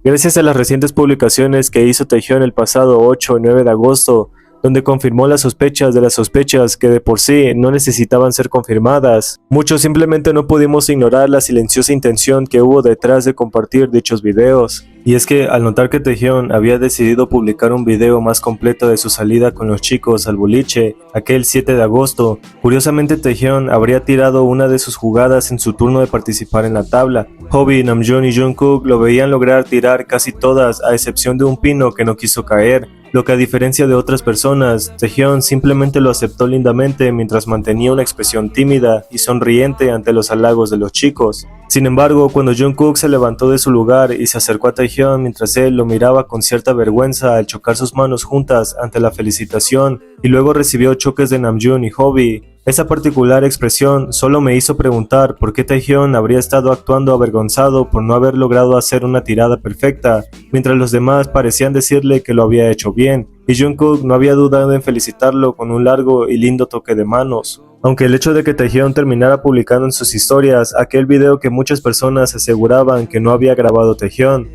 Gracias a las recientes publicaciones que hizo Taehyung el pasado 8 y 9 de agosto, donde confirmó las sospechas de las sospechas que de por sí no necesitaban ser confirmadas, muchos simplemente no pudimos ignorar la silenciosa intención que hubo detrás de compartir dichos videos. Y es que al notar que Taehyung había decidido publicar un video más completo de su salida con los chicos al boliche aquel 7 de agosto, curiosamente Taehyung habría tirado una de sus jugadas en su turno de participar en la tabla. Hobi, Namjoon y Jungkook lo veían lograr tirar casi todas a excepción de un pino que no quiso caer, lo que a diferencia de otras personas, Taehyung simplemente lo aceptó lindamente mientras mantenía una expresión tímida y sonriente ante los halagos de los chicos. Sin embargo, cuando Jungkook se levantó de su lugar y se acercó a Taehyung mientras él lo miraba con cierta vergüenza al chocar sus manos juntas ante la felicitación y luego recibió choques de Namjoon y Hobi, esa particular expresión solo me hizo preguntar por qué Taehyung habría estado actuando avergonzado por no haber logrado hacer una tirada perfecta, mientras los demás parecían decirle que lo había hecho bien, y Jungkook no había dudado en felicitarlo con un largo y lindo toque de manos. Aunque el hecho de que Taehyung terminara publicando en sus historias aquel video que muchas personas aseguraban que no había grabado Taehyung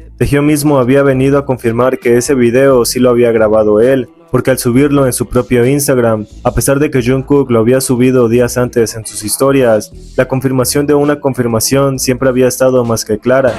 mismo había venido a confirmar que ese video sí lo había grabado él, porque al subirlo en su propio Instagram, a pesar de que Jungkook lo había subido días antes en sus historias, la confirmación de una confirmación siempre había estado más que clara.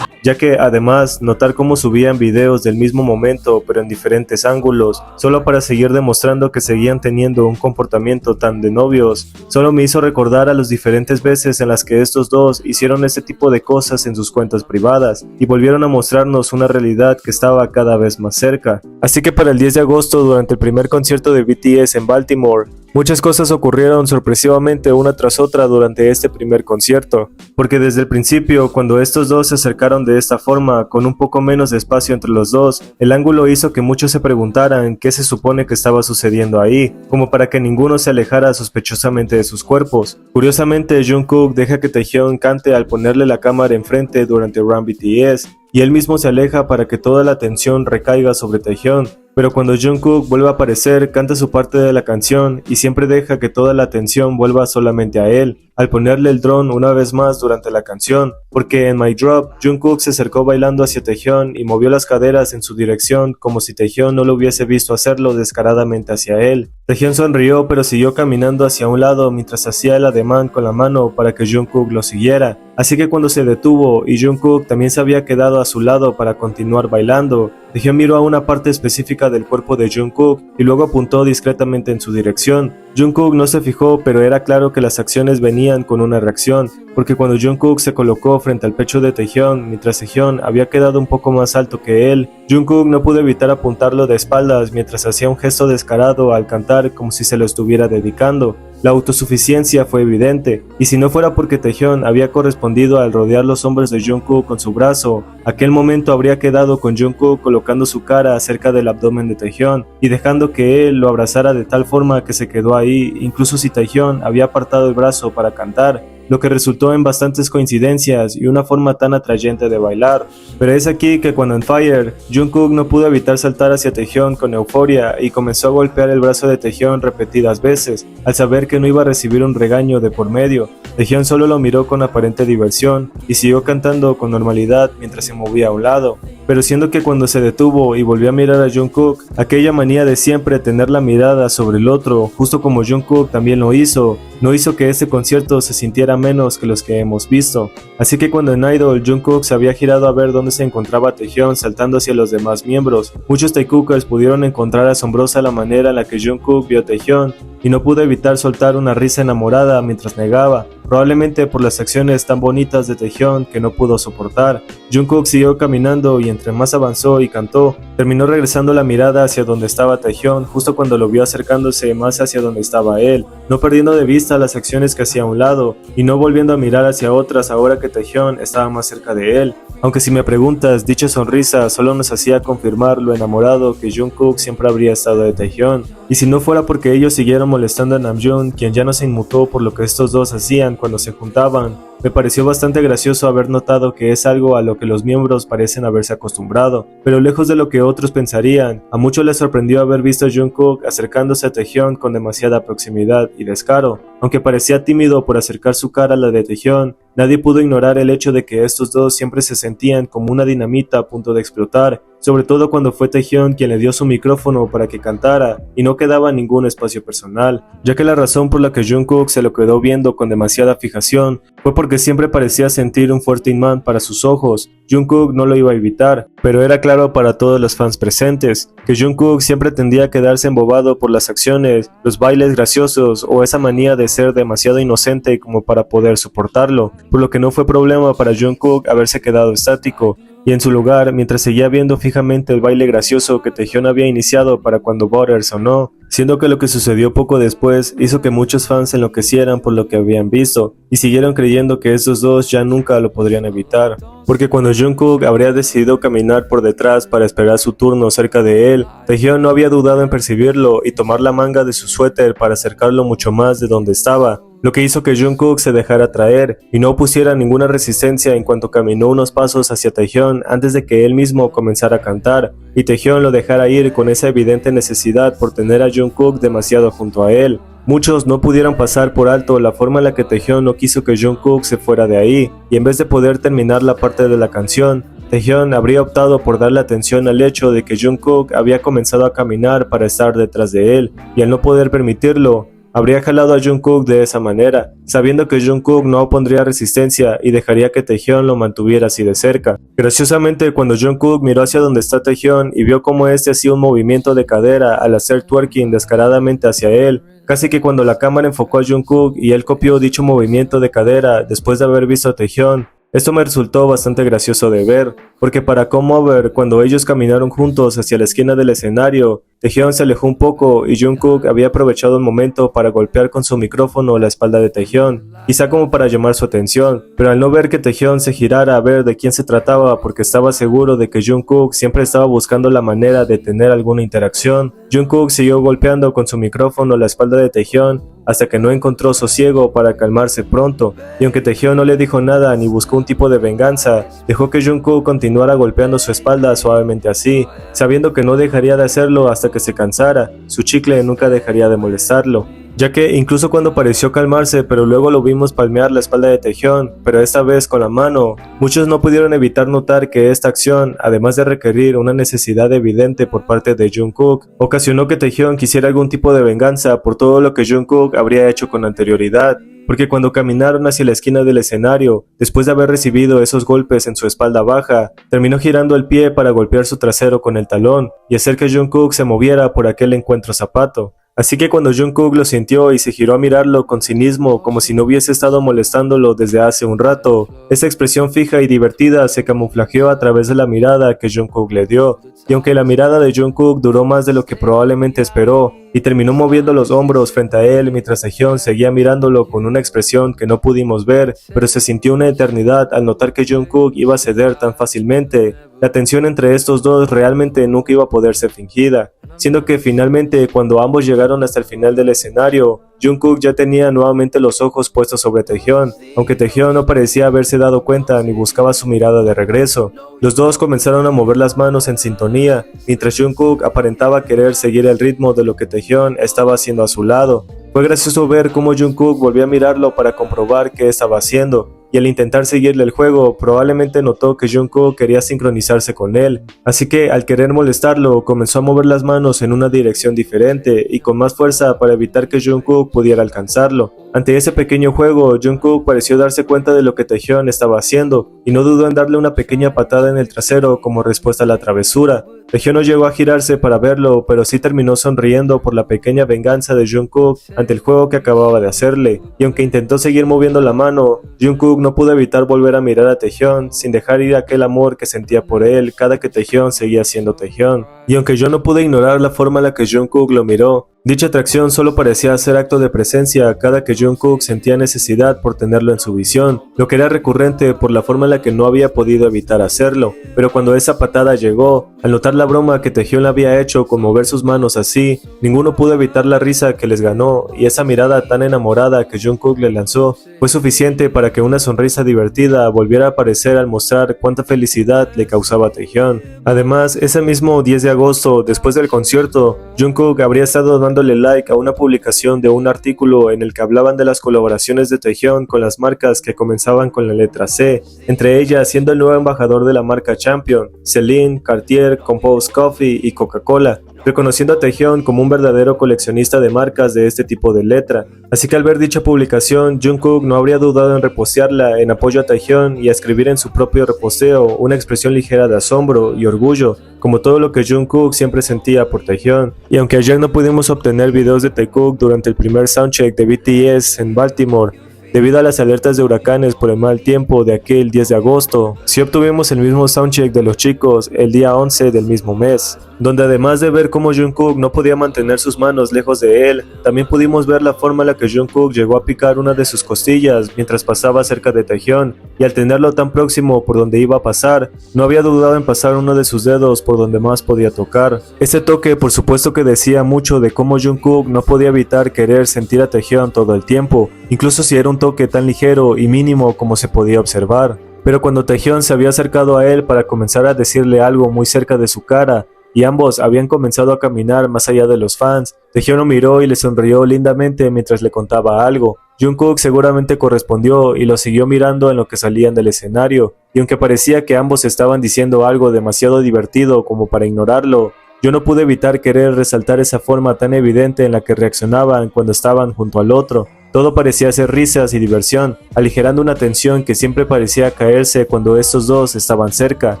Ya que además notar cómo subían videos del mismo momento pero en diferentes ángulos, solo para seguir demostrando que seguían teniendo un comportamiento tan de novios, solo me hizo recordar a las diferentes veces en las que estos dos hicieron este tipo de cosas en sus cuentas privadas y volvieron a mostrarnos una realidad que estaba cada vez más cerca. Así que para el 10 de agosto, durante el primer concierto de BTS en Baltimore, muchas cosas ocurrieron sorpresivamente una tras otra durante este primer concierto, porque desde el principio, cuando estos dos se acercaron de esta forma, con un poco menos de espacio entre los dos, el ángulo hizo que muchos se preguntaran qué se supone que estaba sucediendo ahí, como para que ninguno se alejara sospechosamente de sus cuerpos. Curiosamente, Jungkook deja que Taehyung cante al ponerle la cámara enfrente durante Run BTS, y él mismo se aleja para que toda la atención recaiga sobre Taehyung. Pero cuando Jungkook vuelve a aparecer, canta su parte de la canción y siempre deja que toda la atención vuelva solamente a él, al ponerle el dron una vez más durante la canción, porque en My Drop, Jungkook se acercó bailando hacia Taehyung y movió las caderas en su dirección como si Taehyung no lo hubiese visto hacerlo descaradamente hacia él. Taehyung sonrió pero siguió caminando hacia un lado mientras hacía el ademán con la mano para que Jungkook lo siguiera, así que cuando se detuvo y Jungkook también se había quedado a su lado para continuar bailando, Taehyung miró a una parte específica del cuerpo de Jungkook y luego apuntó discretamente en su dirección. Jungkook no se fijó, pero era claro que las acciones venían con una reacción, porque cuando Jungkook se colocó frente al pecho de Taehyung mientras Taehyung había quedado un poco más alto que él, Jungkook no pudo evitar apuntarlo de espaldas mientras hacía un gesto descarado al cantar como si se lo estuviera dedicando. La autosuficiencia fue evidente, y si no fuera porque Taehyung había correspondido al rodear los hombros de Jungkook con su brazo, aquel momento habría quedado con Jungkook colocando su cara cerca del abdomen de Taehyung y dejando que él lo abrazara de tal forma que se quedó ahí, incluso si Taehyung había apartado el brazo para cantar, lo que resultó en bastantes coincidencias y una forma tan atrayente de bailar. Pero es aquí que cuando en Fire, Jungkook no pudo evitar saltar hacia Taehyung con euforia y comenzó a golpear el brazo de Taehyung repetidas veces, al saber que no iba a recibir un regaño de por medio. Taehyung solo lo miró con aparente diversión y siguió cantando con normalidad mientras se movía a un lado, pero siendo que cuando se detuvo y volvió a mirar a Jungkook, aquella manía de siempre tener la mirada sobre el otro, justo como Jungkook también lo hizo, no hizo que este concierto se sintiera menos que los que hemos visto. Así que cuando en Idol, Jungkook se había girado a ver dónde se encontraba Taehyung saltando hacia los demás miembros, muchos Taekookers pudieron encontrar asombrosa la manera en la que Jungkook vio a Taehyung y no pudo evitar soltar una risa enamorada mientras negaba, probablemente por las acciones tan bonitas de Taehyung que no pudo soportar. Jungkook siguió caminando y entre más avanzó y cantó, terminó regresando la mirada hacia donde estaba Taehyung justo cuando lo vio acercándose más hacia donde estaba él, no perdiendo de vista las acciones que hacía a un lado y no volviendo a mirar hacia otras ahora que Taehyung estaba más cerca de él. Aunque si me preguntas, dicha sonrisa solo nos hacía confirmar lo enamorado que Jungkook siempre habría estado de Taehyung. Y si no fuera porque ellos siguieron molestando a Namjoon, quien ya no se inmutó por lo que estos dos hacían cuando se juntaban, me pareció bastante gracioso haber notado que es algo a lo que los miembros parecen haberse acostumbrado, pero lejos de lo que otros pensarían, a muchos les sorprendió haber visto a Jungkook acercándose a Taehyung con demasiada proximidad y descaro. Aunque parecía tímido por acercar su cara a la de Taehyung, nadie pudo ignorar el hecho de que estos dos siempre se sentían como una dinamita a punto de explotar, sobre todo cuando fue Taehyun quien le dio su micrófono para que cantara y no quedaba ningún espacio personal, ya que la razón por la que Jungkook se lo quedó viendo con demasiada fijación fue porque siempre parecía sentir un fuerte imán para sus ojos. Jungkook no lo iba a evitar, pero era claro para todos los fans presentes que Jungkook siempre tendía a quedarse embobado por las acciones, los bailes graciosos o esa manía de ser demasiado inocente como para poder soportarlo, por lo que no fue problema para Jungkook haberse quedado estático, y en su lugar, mientras seguía viendo fijamente el baile gracioso que Taehyun había iniciado para cuando Butter sonó, siendo que lo que sucedió poco después hizo que muchos fans enloquecieran por lo que habían visto, y siguieron creyendo que estos dos ya nunca lo podrían evitar, porque cuando Jungkook habría decidido caminar por detrás para esperar su turno cerca de él, Taehyun no había dudado en percibirlo y tomar la manga de su suéter para acercarlo mucho más de donde estaba, lo que hizo que Jungkook se dejara atraer y no opusiera ninguna resistencia en cuanto caminó unos pasos hacia Taehyun antes de que él mismo comenzara a cantar, y Taehyun lo dejara ir con esa evidente necesidad por tener a Jungkook demasiado junto a él. Muchos no pudieron pasar por alto la forma en la que Taehyun no quiso que Jungkook se fuera de ahí, y en vez de poder terminar la parte de la canción, Taehyun habría optado por darle atención al hecho de que Jungkook había comenzado a caminar para estar detrás de él, y al no poder permitirlo, habría jalado a Jungkook de esa manera, sabiendo que Jungkook no opondría resistencia y dejaría que Taehyun lo mantuviera así de cerca. Graciosamente, cuando Jungkook miró hacia donde está Taehyun y vio cómo este hacía un movimiento de cadera al hacer twerking descaradamente hacia él, casi que cuando la cámara enfocó a Jungkook y él copió dicho movimiento de cadera después de haber visto a Taehyun, esto me resultó bastante gracioso de ver, porque para Come Over, cuando ellos caminaron juntos hacia la esquina del escenario, Taehyun se alejó un poco y Jungkook había aprovechado el momento para golpear con su micrófono la espalda de Taehyun, quizá como para llamar su atención, pero al no ver que Taehyun se girara a ver de quién se trataba porque estaba seguro de que Jungkook siempre estaba buscando la manera de tener alguna interacción, Jungkook siguió golpeando con su micrófono la espalda de Taehyun hasta que no encontró sosiego para calmarse pronto, y aunque Taehyun no le dijo nada ni buscó un tipo de venganza, dejó que Jungkook continuara golpeando su espalda suavemente así, sabiendo que no dejaría de hacerlo hasta que se cansara, su chicle nunca dejaría de molestarlo, ya que incluso cuando pareció calmarse pero luego lo vimos palmear la espalda de Taehyun, pero esta vez con la mano, muchos no pudieron evitar notar que esta acción, además de requerir una necesidad evidente por parte de Jungkook, ocasionó que Taehyun quisiera algún tipo de venganza por todo lo que Jungkook habría hecho con anterioridad, porque cuando caminaron hacia la esquina del escenario, después de haber recibido esos golpes en su espalda baja, terminó girando el pie para golpear su trasero con el talón y hacer que Jungkook se moviera por aquel encuentro zapato. Así que cuando Jungkook lo sintió y se giró a mirarlo con cinismo como si no hubiese estado molestándolo desde hace un rato, esa expresión fija y divertida se camuflajeó a través de la mirada que Jungkook le dio, y aunque la mirada de Jungkook duró más de lo que probablemente esperó, y terminó moviendo los hombros frente a él mientras Taehyun seguía mirándolo con una expresión que no pudimos ver, pero se sintió una eternidad al notar que Jungkook iba a ceder tan fácilmente. La tensión entre estos dos realmente nunca iba a poder ser fingida, siendo que finalmente cuando ambos llegaron hasta el final del escenario, Jungkook ya tenía nuevamente los ojos puestos sobre Taehyun, aunque Taehyun no parecía haberse dado cuenta ni buscaba su mirada de regreso. Los dos comenzaron a mover las manos en sintonía, mientras Jungkook aparentaba querer seguir el ritmo de lo que Taehyun estaba haciendo a su lado. Fue gracioso ver cómo Jungkook volvió a mirarlo para comprobar qué estaba haciendo, y al intentar seguirle el juego, probablemente notó que Jungkook quería sincronizarse con él, así que al querer molestarlo, comenzó a mover las manos en una dirección diferente y con más fuerza para evitar que Jungkook pudiera alcanzarlo. Ante ese pequeño juego, Jungkook pareció darse cuenta de lo que Taehyun estaba haciendo, y no dudó en darle una pequeña patada en el trasero como respuesta a la travesura. Taehyun no llegó a girarse para verlo, pero sí terminó sonriendo por la pequeña venganza de Jungkook ante el juego que acababa de hacerle, y aunque intentó seguir moviendo la mano, Jungkook no pudo evitar volver a mirar a Taehyun sin dejar ir aquel amor que sentía por él cada que Taehyun seguía siendo Taehyun. Y aunque yo no pude ignorar la forma en la que Jungkook lo miró, dicha atracción solo parecía ser acto de presencia cada que Jungkook sentía necesidad por tenerlo en su visión, lo que era recurrente por la forma en la que no había podido evitar hacerlo. Pero cuando esa patada llegó, al notar la broma que Taehyun le había hecho con mover sus manos así, ninguno pudo evitar la risa que les ganó, y esa mirada tan enamorada que Jungkook le lanzó fue suficiente para que una sonrisa divertida volviera a aparecer al mostrar cuánta felicidad le causaba a Taehyun. Además, ese mismo 10 de agosto, después del concierto, Jungkook habría estado dando dándole like a una publicación de un artículo en el que hablaban de las colaboraciones de Taehyung con las marcas que comenzaban con la letra C, entre ellas siendo el nuevo embajador de la marca Champion, Celine, Cartier, Compose Coffee y Coca-Cola, reconociendo a Taehyung como un verdadero coleccionista de marcas de este tipo de letra. Así que al ver dicha publicación, Jungkook no habría dudado en repostearla en apoyo a Taehyung y a escribir en su propio reposteo una expresión ligera de asombro y orgullo, como todo lo que Jungkook siempre sentía por Taehyung. Y aunque ayer no pudimos obtener videos de Taekook durante el primer soundcheck de BTS en Baltimore, debido a las alertas de huracanes por el mal tiempo de aquel 10 de agosto, sí obtuvimos el mismo soundcheck de los chicos el día 11 del mismo mes, donde además de ver cómo Jungkook no podía mantener sus manos lejos de él, también pudimos ver la forma en la que Jungkook llegó a picar una de sus costillas mientras pasaba cerca de Taehyung, y al tenerlo tan próximo por donde iba a pasar, no había dudado en pasar uno de sus dedos por donde más podía tocar. Este toque por supuesto que decía mucho de cómo Jungkook no podía evitar querer sentir a Taehyung todo el tiempo, incluso si era un toque tan ligero y mínimo como se podía observar. Pero cuando Taehyung se había acercado a él para comenzar a decirle algo muy cerca de su cara, y ambos habían comenzado a caminar más allá de los fans, Taehyung lo miró y le sonrió lindamente mientras le contaba algo. Jungkook seguramente correspondió y lo siguió mirando en lo que salían del escenario, y aunque parecía que ambos estaban diciendo algo demasiado divertido como para ignorarlo, yo no pude evitar querer resaltar esa forma tan evidente en la que reaccionaban cuando estaban junto al otro. Todo parecía ser risas y diversión, aligerando una tensión que siempre parecía caerse cuando estos dos estaban cerca.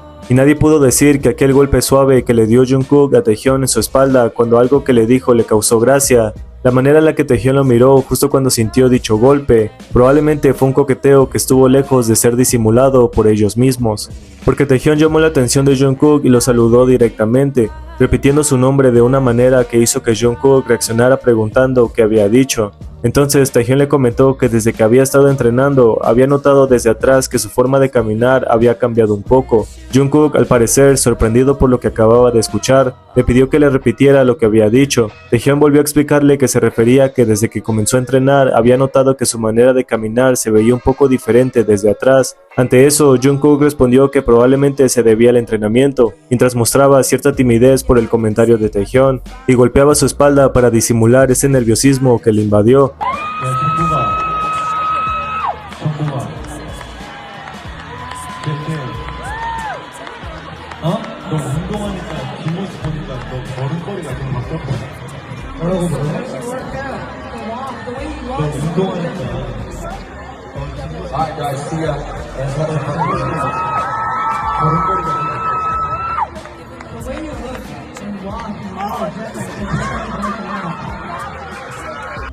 Y nadie pudo decir que aquel golpe suave que le dio Jungkook a Taehyung en su espalda cuando algo que le dijo le causó gracia, la manera en la que Taehyung lo miró justo cuando sintió dicho golpe, probablemente fue un coqueteo que estuvo lejos de ser disimulado por ellos mismos. Porque Taehyung llamó la atención de Jungkook y lo saludó directamente, repitiendo su nombre de una manera que hizo que Jungkook reaccionara preguntando qué había dicho. Entonces Taehyung le comentó que desde que había estado entrenando, había notado desde atrás que su forma de caminar había cambiado un poco. Jungkook, al parecer, sorprendido por lo que acababa de escuchar, le pidió que le repitiera lo que había dicho. Taehyung volvió a explicarle que se refería a que desde que comenzó a entrenar, había notado que su manera de caminar se veía un poco diferente desde atrás. Ante eso, Jungkook respondió que probablemente se debía al entrenamiento, mientras mostraba cierta timidez por el comentario de Taehyung, y golpeaba su espalda para disimular ese nerviosismo que le invadió.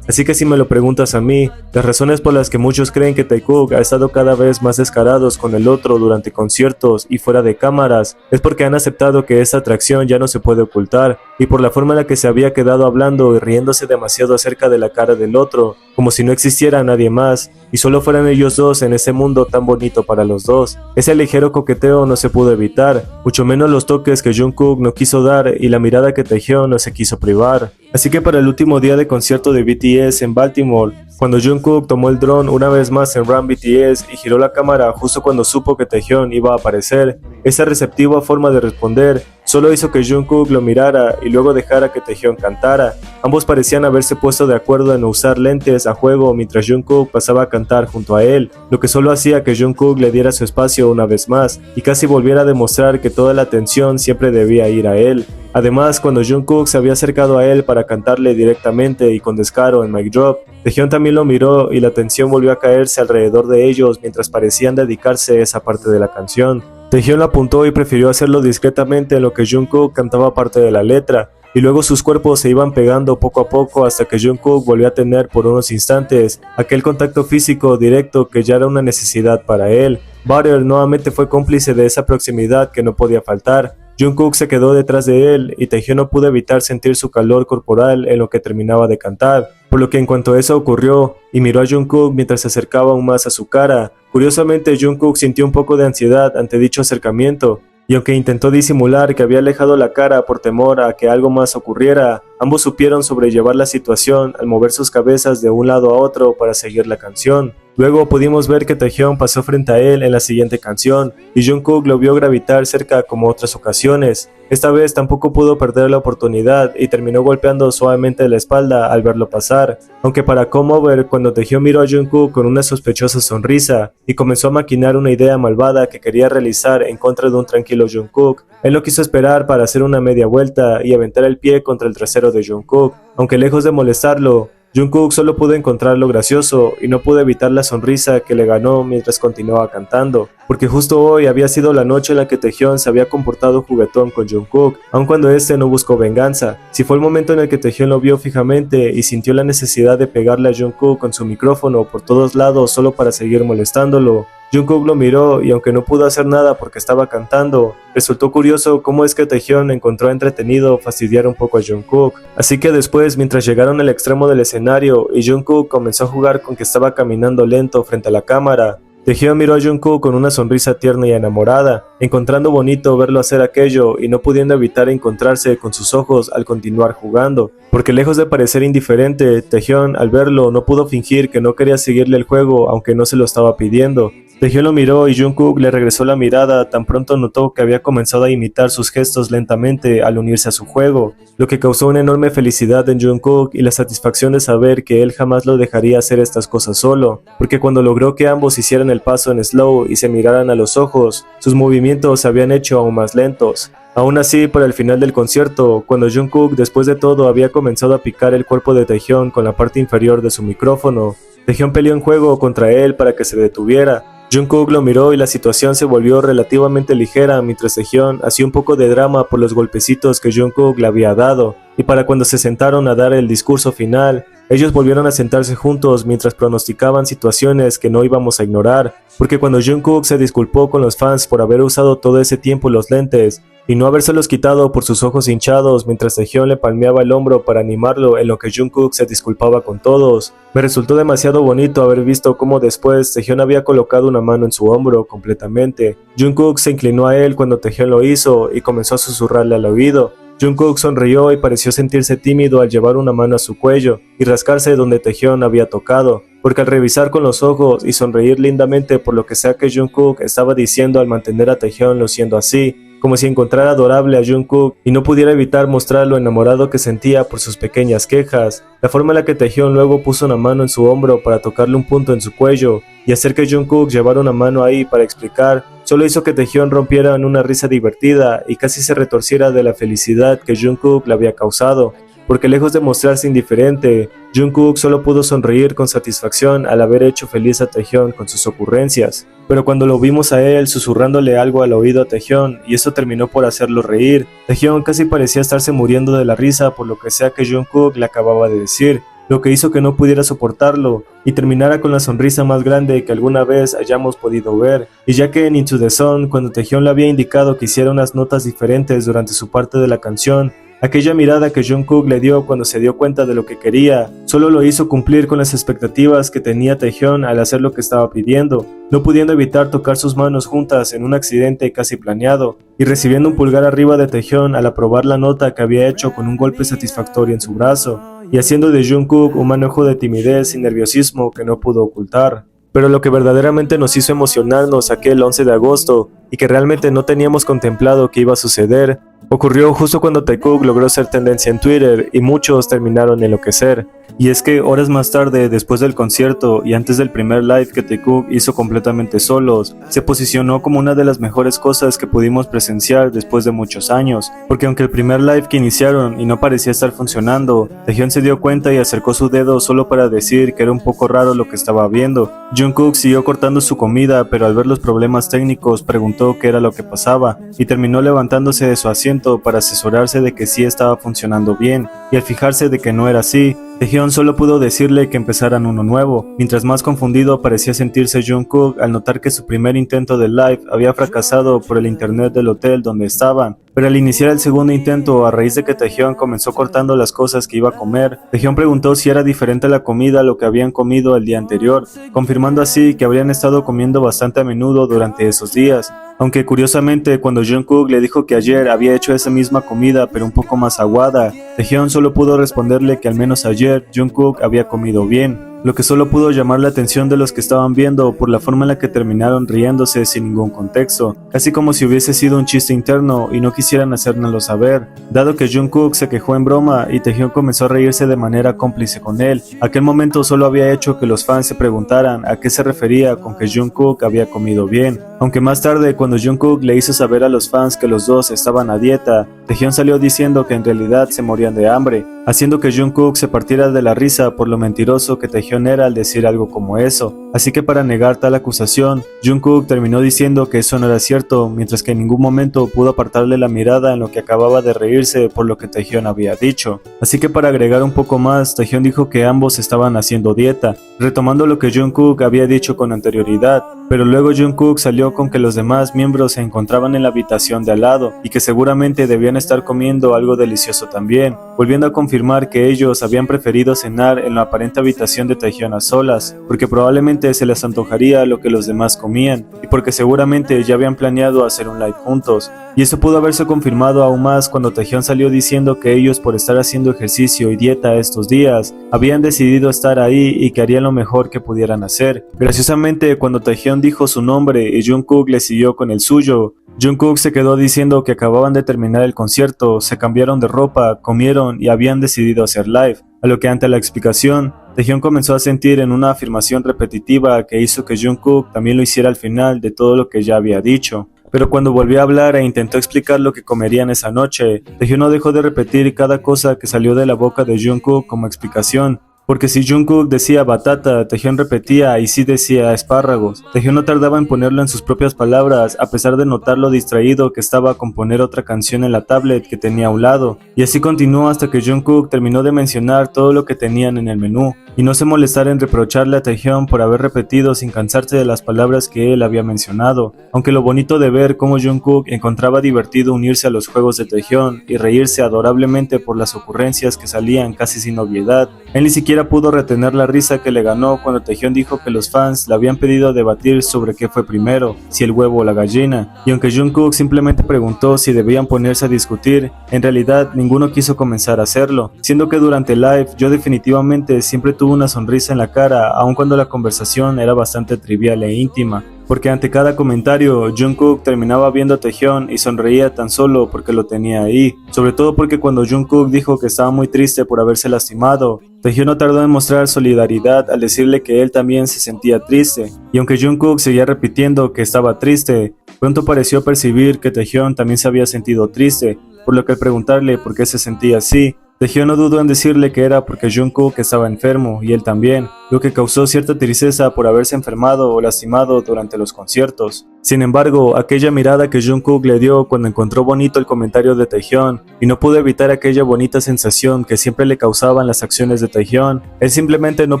Así que si me lo preguntas a mí, las razones por las que muchos creen que Taekook ha estado cada vez más descarados con el otro durante conciertos y fuera de cámaras, es porque han aceptado que esa atracción ya no se puede ocultar, y por la forma en la que se había quedado hablando y riéndose demasiado acerca de la cara del otro, como si no existiera nadie más, y solo fueran ellos dos en ese mundo tan bonito para los dos. Ese ligero coqueteo no se pudo evitar, mucho menos los toques que Jungkook no quiso dar y la mirada que Taehyung no se quiso privar. Así que para el último día de concierto de BTS en Baltimore, cuando Jungkook tomó el dron una vez más en Run BTS y giró la cámara justo cuando supo que Taehyung iba a aparecer, esa receptiva forma de responder solo hizo que Jungkook lo mirara y luego dejara que Taehyung cantara. Ambos parecían haberse puesto de acuerdo en usar lentes a juego mientras Jungkook pasaba a cantar junto a él, lo que solo hacía que Jungkook le diera su espacio una vez más y casi volviera a demostrar que toda la atención siempre debía ir a él. Además, cuando Jungkook se había acercado a él para cantarle directamente y con descaro en Mic Drop, Taehyung también lo miró y la atención volvió a caerse alrededor de ellos mientras parecían dedicarse a esa parte de la canción. Taehyung lo apuntó y prefirió hacerlo discretamente en lo que Jungkook cantaba parte de la letra, y luego sus cuerpos se iban pegando poco a poco hasta que Jungkook volvió a tener por unos instantes aquel contacto físico directo que ya era una necesidad para él. Butter nuevamente fue cómplice de esa proximidad que no podía faltar. Jungkook se quedó detrás de él y Taehyung no pudo evitar sentir su calor corporal en lo que terminaba de cantar, por lo que en cuanto eso ocurrió y miró a Jungkook mientras se acercaba aún más a su cara, curiosamente Jungkook sintió un poco de ansiedad ante dicho acercamiento, y aunque intentó disimular que había alejado la cara por temor a que algo más ocurriera, ambos supieron sobrellevar la situación al mover sus cabezas de un lado a otro para seguir la canción. Luego pudimos ver que Taehyung pasó frente a él en la siguiente canción, y Jungkook lo vio gravitar cerca como otras ocasiones. Esta vez tampoco pudo perder la oportunidad y terminó golpeando suavemente la espalda al verlo pasar, aunque para come over cuando Taehyung miró a Jungkook con una sospechosa sonrisa y comenzó a maquinar una idea malvada que quería realizar en contra de un tranquilo Jungkook. Él no quiso esperar para hacer una media vuelta y aventar el pie contra el trasero de Jungkook, aunque lejos de molestarlo, Jungkook solo pudo encontrarlo gracioso y no pudo evitar la sonrisa que le ganó mientras continuaba cantando, porque justo hoy había sido la noche en la que Taehyung se había comportado juguetón con Jungkook, aun cuando este no buscó venganza. Si fue el momento en el que Taehyung lo vio fijamente y sintió la necesidad de pegarle a Jungkook con su micrófono por todos lados solo para seguir molestándolo, Jungkook lo miró y aunque no pudo hacer nada porque estaba cantando, resultó curioso cómo es que Taehyung encontró entretenido fastidiar un poco a Jungkook. Así que después, mientras llegaron al extremo del escenario y Jungkook comenzó a jugar con que estaba caminando lento frente a la cámara, Taehyung miró a Jungkook con una sonrisa tierna y enamorada, encontrando bonito verlo hacer aquello y no pudiendo evitar encontrarse con sus ojos al continuar jugando, porque lejos de parecer indiferente, Taehyung al verlo no pudo fingir que no quería seguirle el juego aunque no se lo estaba pidiendo. Taehyung lo miró y Jungkook le regresó la mirada tan pronto notó que había comenzado a imitar sus gestos lentamente al unirse a su juego, lo que causó una enorme felicidad en Jungkook y la satisfacción de saber que él jamás lo dejaría hacer estas cosas solo, porque cuando logró que ambos hicieran el paso en slow y se miraran a los ojos, sus movimientos se habían hecho aún más lentos. Aún así, para el final del concierto, cuando Jungkook después de todo había comenzado a picar el cuerpo de Taehyung con la parte inferior de su micrófono, Taehyung peleó en juego contra él para que se detuviera. Jungkook lo miró y la situación se volvió relativamente ligera mientras Taehyung hacía un poco de drama por los golpecitos que Jungkook le había dado, y para cuando se sentaron a dar el discurso final, ellos volvieron a sentarse juntos mientras pronosticaban situaciones que no íbamos a ignorar, porque cuando Jungkook se disculpó con los fans por haber usado todo ese tiempo los lentes y no habérselos quitado por sus ojos hinchados mientras Taehyung le palmeaba el hombro para animarlo en lo que Jungkook se disculpaba con todos, me resultó demasiado bonito haber visto cómo después Taehyung había colocado una mano en su hombro completamente. Jungkook se inclinó a él cuando Taehyung lo hizo y comenzó a susurrarle al oído. Jungkook sonrió y pareció sentirse tímido al llevar una mano a su cuello y rascarse donde Taehyung había tocado, porque al revisar con los ojos y sonreír lindamente por lo que sea que Jungkook estaba diciendo al mantener a Taehyung luciendo así, como si encontrara adorable a Jungkook y no pudiera evitar mostrar lo enamorado que sentía por sus pequeñas quejas, la forma en la que Taehyung luego puso una mano en su hombro para tocarle un punto en su cuello y hacer que Jungkook llevara una mano ahí para explicar, solo hizo que Taehyung rompiera en una risa divertida y casi se retorciera de la felicidad que Jungkook le había causado, porque lejos de mostrarse indiferente, Jungkook solo pudo sonreír con satisfacción al haber hecho feliz a Taehyung con sus ocurrencias. Pero cuando lo vimos a él susurrándole algo al oído a Taehyung y eso terminó por hacerlo reír, Taehyung casi parecía estarse muriendo de la risa por lo que sea que Jungkook le acababa de decir, lo que hizo que no pudiera soportarlo y terminara con la sonrisa más grande que alguna vez hayamos podido ver. Y ya que en Into the Sun, cuando Taehyung le había indicado que hiciera unas notas diferentes durante su parte de la canción, aquella mirada que Jungkook le dio cuando se dio cuenta de lo que quería, solo lo hizo cumplir con las expectativas que tenía Taehyung al hacer lo que estaba pidiendo, no pudiendo evitar tocar sus manos juntas en un accidente casi planeado, y recibiendo un pulgar arriba de Taehyung al aprobar la nota que había hecho con un golpe satisfactorio en su brazo, y haciendo de Jungkook un manejo de timidez y nerviosismo que no pudo ocultar. Pero lo que verdaderamente nos hizo emocionarnos aquel 11 de agosto, y que realmente no teníamos contemplado que iba a suceder, ocurrió justo cuando Taekook logró ser tendencia en Twitter y muchos terminaron de enloquecer. Y es que horas más tarde, después del concierto y antes del primer live que Taekook hizo completamente solos, se posicionó como una de las mejores cosas que pudimos presenciar después de muchos años, porque aunque el primer live que iniciaron y no parecía estar funcionando, Taehyung se dio cuenta y acercó su dedo solo para decir que era un poco raro lo que estaba viendo. Jungkook siguió cortando su comida, pero al ver los problemas técnicos preguntó qué era lo que pasaba y terminó levantándose de su asiento para asesorarse de que sí estaba funcionando bien, y al fijarse de que no era así, Taehyung solo pudo decirle que empezaran uno nuevo. Mientras más confundido parecía sentirse Jungkook al notar que su primer intento de live había fracasado por el internet del hotel donde estaban, pero al iniciar el segundo intento, a raíz de que Taehyung comenzó cortando las cosas que iba a comer, Taehyung preguntó si era diferente la comida a lo que habían comido el día anterior, confirmando así que habrían estado comiendo bastante a menudo durante esos días. Aunque curiosamente, cuando Jungkook le dijo que ayer había hecho esa misma comida pero un poco más aguada, Taehyung solo pudo responderle que al menos ayer Jungkook había comido bien. lo que solo pudo llamar la atención de los que estaban viendo por la forma en la que terminaron riéndose sin ningún contexto, casi como si hubiese sido un chiste interno y no quisieran hacérnoslo saber. Dado que Jungkook se quejó en broma y Taehyung comenzó a reírse de manera cómplice con él, aquel momento solo había hecho que los fans se preguntaran a qué se refería con que Jungkook había comido bien. Aunque más tarde, cuando Jungkook le hizo saber a los fans que los dos estaban a dieta, Taehyung salió diciendo que en realidad se morían de hambre, haciendo que Jungkook se partiera de la risa por lo mentiroso que Taehyung era al decir algo como eso. Así que para negar tal acusación, Jungkook terminó diciendo que eso no era cierto, mientras que en ningún momento pudo apartarle la mirada en lo que acababa de reírse por lo que Taehyung había dicho. Así que para agregar un poco más, Taehyung dijo que ambos estaban haciendo dieta, retomando lo que Jungkook había dicho con anterioridad, pero luego Jungkook salió con que los demás miembros se encontraban en la habitación de al lado y que seguramente debían estar comiendo algo delicioso también, volviendo a confirmar que ellos habían preferido cenar en la aparente habitación de Taehyung a solas, porque probablemente se les antojaría lo que los demás comían y porque seguramente ya habían planeado hacer un live juntos. Y eso pudo haberse confirmado aún más cuando Taehyung salió diciendo que ellos, por estar haciendo ejercicio y dieta estos días, habían decidido estar ahí y que harían lo mejor que pudieran hacer. Graciosamente, cuando Taehyung dijo su nombre y Jungkook le siguió con el suyo, Jungkook se quedó diciendo que acababan de terminar el concierto, se cambiaron de ropa, comieron y habían decidido hacer live, a lo que ante la explicación, Taehyung comenzó a sentir en una afirmación repetitiva que hizo que Jungkook también lo hiciera al final de todo lo que ya había dicho. Pero cuando volvió a hablar e intentó explicar lo que comerían esa noche, Taehyung no dejó de repetir cada cosa que salió de la boca de Jungkook como explicación. Porque si Jungkook decía batata, Taehyung repetía y sí decía espárragos. Taehyung no tardaba en ponerlo en sus propias palabras, a pesar de notar lo distraído que estaba a componer otra canción en la tablet que tenía a un lado. Y así continuó hasta que Jungkook terminó de mencionar todo lo que tenían en el menú, y no se molestara en reprocharle a Taehyung por haber repetido sin cansarse de las palabras que él había mencionado. Aunque lo bonito de ver cómo Jungkook encontraba divertido unirse a los juegos de Taehyung y reírse adorablemente por las ocurrencias que salían casi sin obviedad, él ni siquiera pudo retener la risa que le ganó cuando Taehyung dijo que los fans le habían pedido debatir sobre qué fue primero, si el huevo o la gallina, y aunque Jungkook simplemente preguntó si debían ponerse a discutir, en realidad ninguno quiso comenzar a hacerlo, siendo que durante el live yo definitivamente siempre tuve una sonrisa en la cara, aun cuando la conversación era bastante trivial e íntima. Porque ante cada comentario, Jungkook terminaba viendo a Taehyung y sonreía tan solo porque lo tenía ahí. Sobre todo porque cuando Jungkook dijo que estaba muy triste por haberse lastimado, Taehyung no tardó en mostrar solidaridad al decirle que él también se sentía triste. Y aunque Jungkook seguía repitiendo que estaba triste, pronto pareció percibir que Taehyung también se había sentido triste, por lo que al preguntarle por qué se sentía así, Taehyung no dudó en decirle que era porque Jungkook estaba enfermo y él también, lo que causó cierta tristeza por haberse enfermado o lastimado durante los conciertos. Sin embargo, aquella mirada que Jungkook le dio cuando encontró bonito el comentario de Taehyung y no pudo evitar aquella bonita sensación que siempre le causaban las acciones de Taehyung, él simplemente no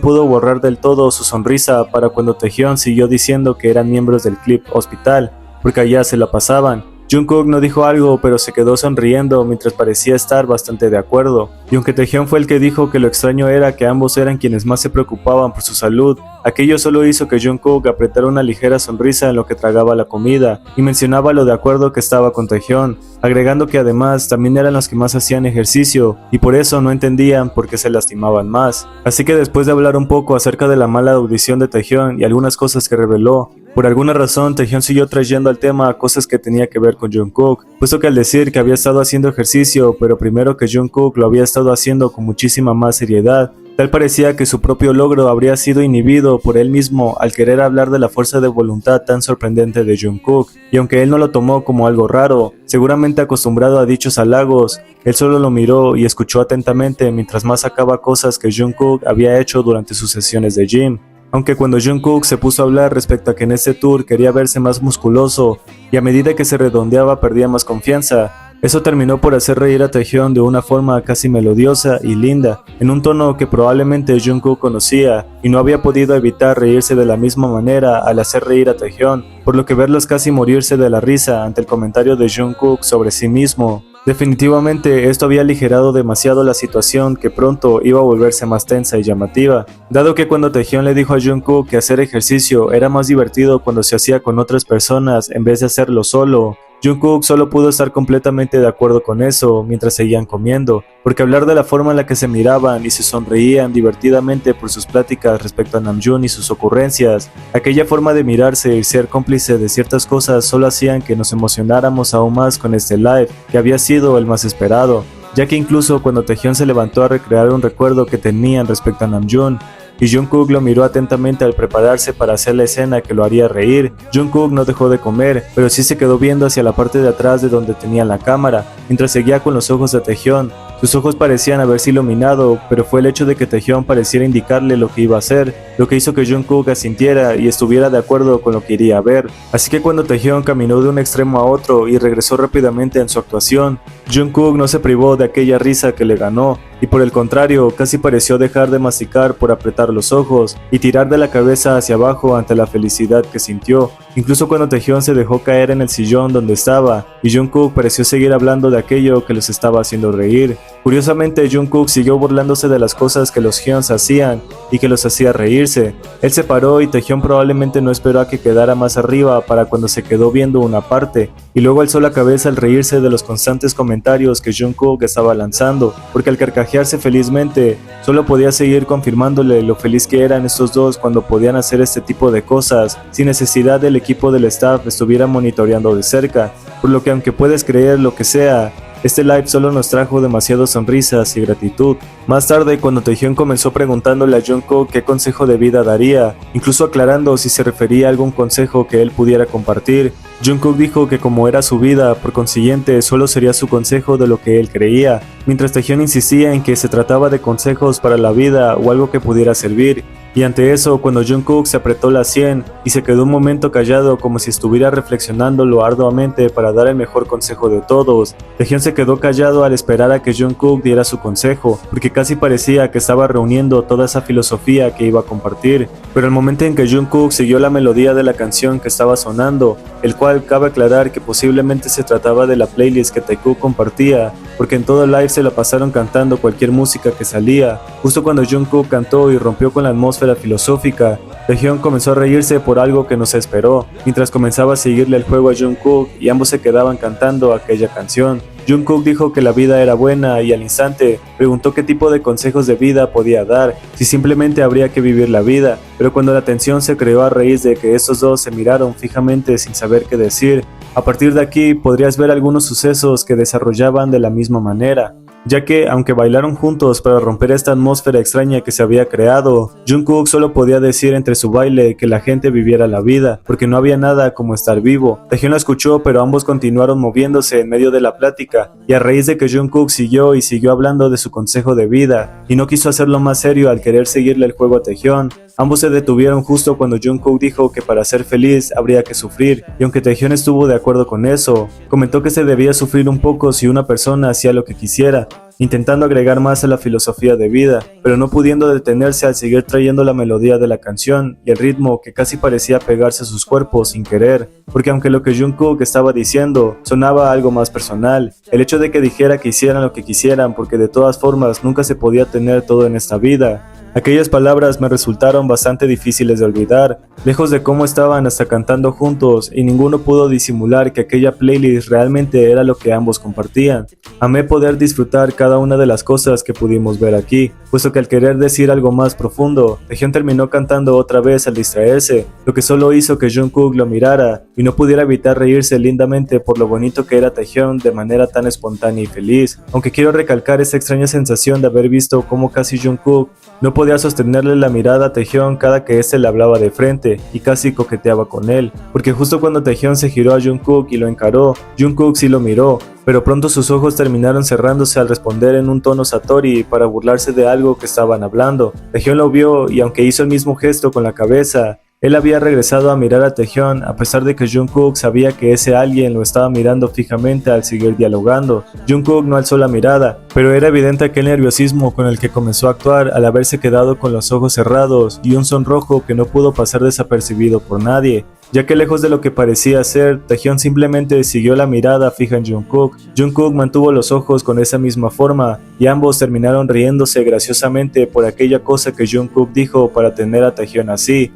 pudo borrar del todo su sonrisa para cuando Taehyung siguió diciendo que eran miembros del Clip Hospital, porque allá se la pasaban. Jungkook no dijo algo, pero se quedó sonriendo mientras parecía estar bastante de acuerdo. Y aunque Taehyung fue el que dijo que lo extraño era que ambos eran quienes más se preocupaban por su salud, aquello solo hizo que Jungkook apretara una ligera sonrisa en lo que tragaba la comida y mencionaba lo de acuerdo que estaba con Taehyung, agregando que además también eran los que más hacían ejercicio y por eso no entendían por qué se lastimaban más. Así que después de hablar un poco acerca de la mala audición de Taehyung y algunas cosas que reveló, por alguna razón Taehyung siguió trayendo al tema cosas que tenía que ver con Jungkook, puesto que al decir que había estado haciendo ejercicio, pero primero que Jungkook lo había estado haciendo con muchísima más seriedad, tal parecía que su propio logro habría sido inhibido por él mismo al querer hablar de la fuerza de voluntad tan sorprendente de Jungkook, y aunque él no lo tomó como algo raro, seguramente acostumbrado a dichos halagos, él solo lo miró y escuchó atentamente mientras más sacaba cosas que Jungkook había hecho durante sus sesiones de gym. Aunque cuando Jungkook se puso a hablar respecto a que en este tour quería verse más musculoso y a medida que se redondeaba perdía más confianza, eso terminó por hacer reír a Taehyung de una forma casi melodiosa y linda, en un tono que probablemente Jungkook conocía y no había podido evitar reírse de la misma manera al hacer reír a Taehyung, por lo que verlos casi morirse de la risa ante el comentario de Jungkook sobre sí mismo. Definitivamente esto había aligerado demasiado la situación que pronto iba a volverse más tensa y llamativa, dado que cuando Taehyung le dijo a Jungkook que hacer ejercicio era más divertido cuando se hacía con otras personas en vez de hacerlo solo, Jungkook solo pudo estar completamente de acuerdo con eso mientras seguían comiendo, porque hablar de la forma en la que se miraban y se sonreían divertidamente por sus pláticas respecto a Namjoon y sus ocurrencias, aquella forma de mirarse y ser cómplice de ciertas cosas solo hacían que nos emocionáramos aún más con este live, que había sido el más esperado, ya que incluso cuando Taehyun se levantó a recrear un recuerdo que tenían respecto a Namjoon, y Jungkook lo miró atentamente al prepararse para hacer la escena que lo haría reír. Jungkook no dejó de comer, pero sí se quedó viendo hacia la parte de atrás de donde tenía la cámara, mientras seguía con los ojos de Taehyun. Sus ojos parecían haberse iluminado, pero fue el hecho de que Taehyun pareciera indicarle lo que iba a hacer, lo que hizo que Jungkook asintiera y estuviera de acuerdo con lo que iría a ver. Así que cuando Taehyun caminó de un extremo a otro y regresó rápidamente en su actuación, Jungkook no se privó de aquella risa que le ganó, y por el contrario, casi pareció dejar de masticar por apretar los ojos y tirar de la cabeza hacia abajo ante la felicidad que sintió. Incluso cuando Taehyun se dejó caer en el sillón donde estaba, y Jungkook pareció seguir hablando de aquello que los estaba haciendo reír. Curiosamente, Jungkook siguió burlándose de las cosas que los Hyuns hacían y que los hacía reírse. Él se paró y Taehyun probablemente no esperó a que quedara más arriba para cuando se quedó viendo una parte, y luego alzó la cabeza al reírse de los constantes comentarios que Jungkook estaba lanzando, porque al carcajearse felizmente, solo podía seguir confirmándole lo feliz que eran estos dos cuando podían hacer este tipo de cosas, sin necesidad del equipo del staff estuviera monitoreando de cerca, por lo que aunque puedes creer lo que sea, este live solo nos trajo demasiadas sonrisas y gratitud. Más tarde, cuando Taehyun comenzó preguntándole a Jungkook qué consejo de vida daría, incluso aclarando si se refería a algún consejo que él pudiera compartir, Jungkook dijo que como era su vida, por consiguiente solo sería su consejo de lo que él creía, mientras Taehyun insistía en que se trataba de consejos para la vida o algo que pudiera servir. Y ante eso, cuando Jungkook se apretó la sien y se quedó un momento callado como si estuviera reflexionándolo arduamente para dar el mejor consejo de todos, Taehyun se quedó callado al esperar a que Jungkook diera su consejo, porque casi parecía que estaba reuniendo toda esa filosofía que iba a compartir. Pero el momento en que Jungkook siguió la melodía de la canción que estaba sonando, el cual cabe aclarar que posiblemente se trataba de la playlist que Taekook compartía, porque en todo el live se la pasaron cantando cualquier música que salía. Justo cuando Jungkook cantó y rompió con la atmósfera filosófica, Taehyun comenzó a reírse por algo que no se esperó, mientras comenzaba a seguirle el juego a Jungkook y ambos se quedaban cantando aquella canción. Jungkook dijo que la vida era buena y al instante preguntó qué tipo de consejos de vida podía dar, si simplemente habría que vivir la vida, pero cuando la tensión se creó a raíz de que estos dos se miraron fijamente sin saber qué decir, a partir de aquí podrías ver algunos sucesos que desarrollaban de la misma manera, ya que aunque bailaron juntos para romper esta atmósfera extraña que se había creado, Jungkook solo podía decir entre su baile que la gente viviera la vida, porque no había nada como estar vivo. Taehyun la escuchó, pero ambos continuaron moviéndose en medio de la plática, y a raíz de que Jungkook siguió hablando de su consejo de vida, y no quiso hacerlo más serio al querer seguirle el juego a Taehyun, ambos se detuvieron justo cuando Jungkook dijo que para ser feliz habría que sufrir, y aunque Taehyun estuvo de acuerdo con eso, comentó que se debía sufrir un poco si una persona hacía lo que quisiera, intentando agregar más a la filosofía de vida, pero no pudiendo detenerse al seguir trayendo la melodía de la canción y el ritmo que casi parecía pegarse a sus cuerpos sin querer, porque aunque lo que Jungkook estaba diciendo sonaba algo más personal, el hecho de que dijera que hicieran lo que quisieran porque de todas formas nunca se podía tener todo en esta vida, aquellas palabras me resultaron bastante difíciles de olvidar, lejos de cómo estaban hasta cantando juntos y ninguno pudo disimular que aquella playlist realmente era lo que ambos compartían. Amé poder disfrutar cada una de las cosas que pudimos ver aquí, puesto que al querer decir algo más profundo, Taehyun terminó cantando otra vez al distraerse, lo que solo hizo que Jungkook lo mirara y no pudiera evitar reírse lindamente por lo bonito que era Taehyun de manera tan espontánea y feliz, aunque quiero recalcar esa extraña sensación de haber visto cómo casi Jungkook no podía sostenerle la mirada a Taehyun cada que éste le hablaba de frente y casi coqueteaba con él, porque justo cuando Taehyun se giró a Jungkook y lo encaró, Jungkook sí lo miró, pero pronto sus ojos terminaron cerrándose al responder en un tono satori para burlarse de algo que estaban hablando. Taehyun lo vio y aunque hizo el mismo gesto con la cabeza, él había regresado a mirar a Taehyun a pesar de que Jungkook sabía que ese alguien lo estaba mirando fijamente al seguir dialogando. Jungkook no alzó la mirada, pero era evidente aquel nerviosismo con el que comenzó a actuar al haberse quedado con los ojos cerrados y un sonrojo que no pudo pasar desapercibido por nadie, ya que lejos de lo que parecía ser, Taehyun simplemente siguió la mirada fija en Jungkook. Jungkook mantuvo los ojos con esa misma forma y ambos terminaron riéndose graciosamente por aquella cosa que Jungkook dijo para tener a Taehyun así.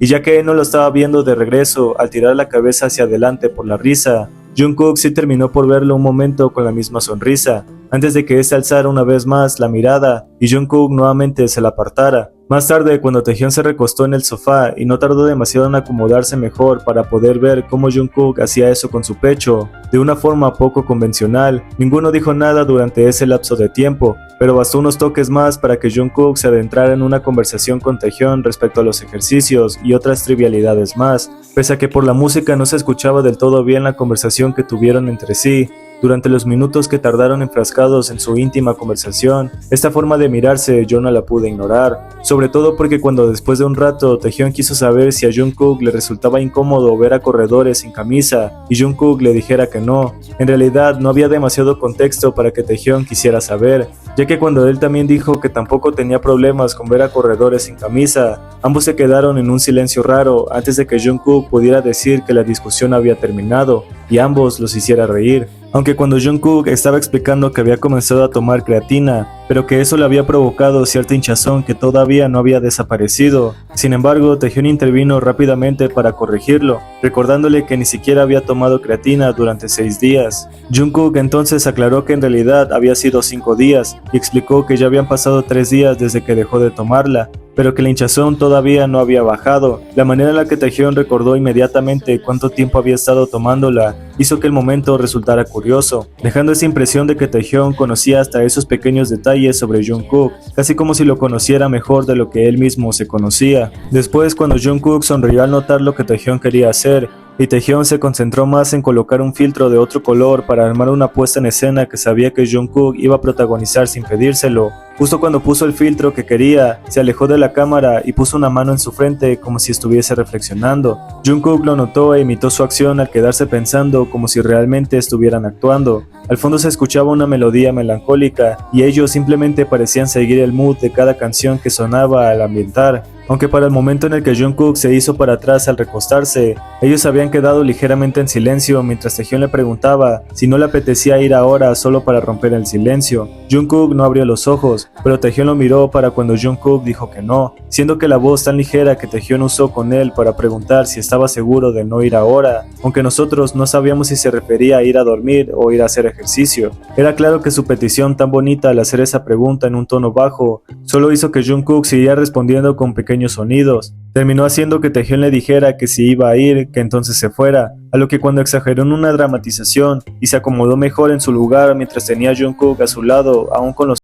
Y ya que él no lo estaba viendo de regreso, al tirar la cabeza hacia adelante por la risa, Jungkook sí terminó por verlo un momento con la misma sonrisa, antes de que éste alzara una vez más la mirada y Jungkook nuevamente se la apartara. Más tarde, cuando Taehyung se recostó en el sofá y no tardó demasiado en acomodarse mejor para poder ver cómo Jungkook hacía eso con su pecho, de una forma poco convencional, ninguno dijo nada durante ese lapso de tiempo, pero bastó unos toques más para que Jungkook se adentrara en una conversación con Taehyung respecto a los ejercicios y otras trivialidades más, pese a que por la música no se escuchaba del todo bien la conversación que tuvieron entre sí. Durante los minutos que tardaron enfrascados en su íntima conversación, esta forma de mirarse yo no la pude ignorar, sobre todo porque cuando después de un rato Taehyung quiso saber si a Jungkook le resultaba incómodo ver a corredores sin camisa y Jungkook le dijera que no, en realidad no había demasiado contexto para que Taehyung quisiera saber, ya que cuando él también dijo que tampoco tenía problemas con ver a corredores sin camisa, ambos se quedaron en un silencio raro antes de que Jungkook pudiera decir que la discusión había terminado y ambos los hiciera reír. Aunque cuando Jungkook estaba explicando que había comenzado a tomar creatina, pero que eso le había provocado cierta hinchazón que todavía no había desaparecido. Sin embargo, Taehyung intervino rápidamente para corregirlo, recordándole que ni siquiera había tomado creatina durante 6 días. Jungkook entonces aclaró que en realidad había sido 5 días y explicó que ya habían pasado 3 días desde que dejó de tomarla, pero que la hinchazón todavía no había bajado. La manera en la que Taehyung recordó inmediatamente cuánto tiempo había estado tomándola hizo que el momento resultara curioso, dejando esa impresión de que Taehyung conocía hasta esos pequeños detalles sobre Jungkook, casi como si lo conociera mejor de lo que él mismo se conocía. Después, cuando Jungkook sonrió al notar lo que Taehyung quería hacer, y Taehyung se concentró más en colocar un filtro de otro color para armar una puesta en escena que sabía que Jungkook iba a protagonizar sin pedírselo. Justo cuando puso el filtro que quería, se alejó de la cámara y puso una mano en su frente como si estuviese reflexionando. Jungkook lo notó e imitó su acción al quedarse pensando como si realmente estuvieran actuando. Al fondo se escuchaba una melodía melancólica y ellos simplemente parecían seguir el mood de cada canción que sonaba al ambientar. Aunque para el momento en el que Jungkook se hizo para atrás al recostarse, ellos habían quedado ligeramente en silencio mientras Taehyung le preguntaba si no le apetecía ir ahora solo para romper el silencio. Jungkook no abrió los ojos, pero Taehyung lo miró para cuando Jungkook dijo que no, siendo que la voz tan ligera que Taehyung usó con él para preguntar si estaba seguro de no ir ahora, aunque nosotros no sabíamos si se refería a ir a dormir o ir a hacer ejercicio. Era claro que su petición tan bonita al hacer esa pregunta en un tono bajo solo hizo que Jungkook siguiera respondiendo con pequeños sonidos. Terminó haciendo que Taehyung le dijera que si iba a ir, que entonces se fuera, a lo que cuando exageró en una dramatización y se acomodó mejor en su lugar mientras tenía a Jungkook a su lado, aún con los